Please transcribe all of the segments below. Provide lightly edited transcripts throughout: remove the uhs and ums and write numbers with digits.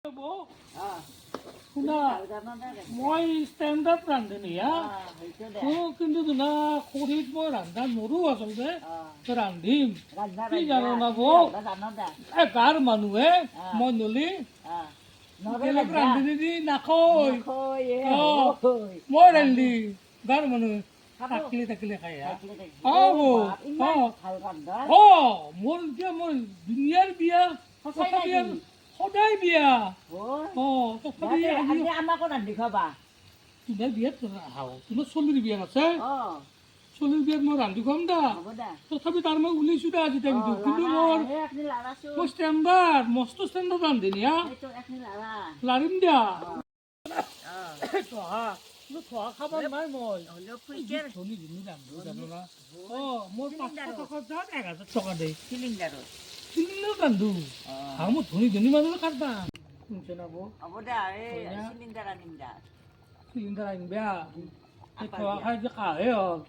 শুনা মই ষ্টেণ্ডাৰ্ড ৰান্ধনি কিন্তু শুনা খৰিত মই ৰান্ধা নৰো আচলতে ৰান্ধিম কি জানো না বৌ গাৰ মানুহে মই নলি বেলেগ ৰান্ধনি দি নাখায় মই ৰান্ধি গাৰ মানুহে থাকিলে খাই মোৰ এতিয়া মই দুনিয়াৰ বিয়া সদায় বিয়া আমাকো ৰান্ধি খাবা তোমাৰ বিয়াত তোমাৰ চলিৰ বিয়া আছে চলিৰ বিয়াত মই ৰান্ধি খুৱাম দা তথাপি তাৰ মই ওলাইছো দা আজি টাইমটো কিন্তু মোৰ ষ্টেণ্ডাৰ্ড মস্ত ষ্টেণ্ডাৰ্ড ৰান্ধনি লাৰিম দিয়া খাব নাই মই ধনী ধনী ৰান্ধো জানো না মোৰ 500 টকাত যাত 1000 টকা দে চিলিণ্ডাৰত ৰান্ধো মোৰ ধনী ধনী মানুহ কাটবা চিলিণ্ডাৰ আনিম বেয়া খাই যে কাহে হ'ল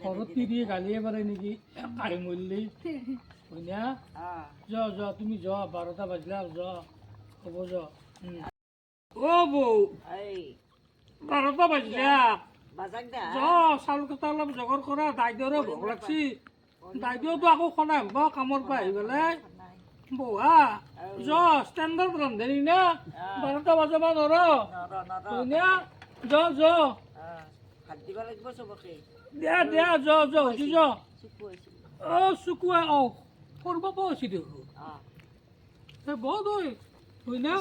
ঘৰত তিৰি গালিয়ে পাৰে নেকি কাহি মৰিলি হয় না যোৱা তুমি যোৱা 12টা বাজিলে যোৱা হ'ব যোৱা বৌ 12টা বাজিলে চাউল কেইটা অলপ জোগাৰ কৰা দাইদেউৰে ভোক লাগছি দাইদেউতো আকৌ সদায় আহিব কামৰ পৰা আহি পেলাই বহা ষ্টেণ্ডাৰ্ড ৰান্ধনি না 12টা বজাব নৰ হয় না দিয়া যোৱা চুকুৱা কৰিব পাইছি দেখোন বহুত হয় না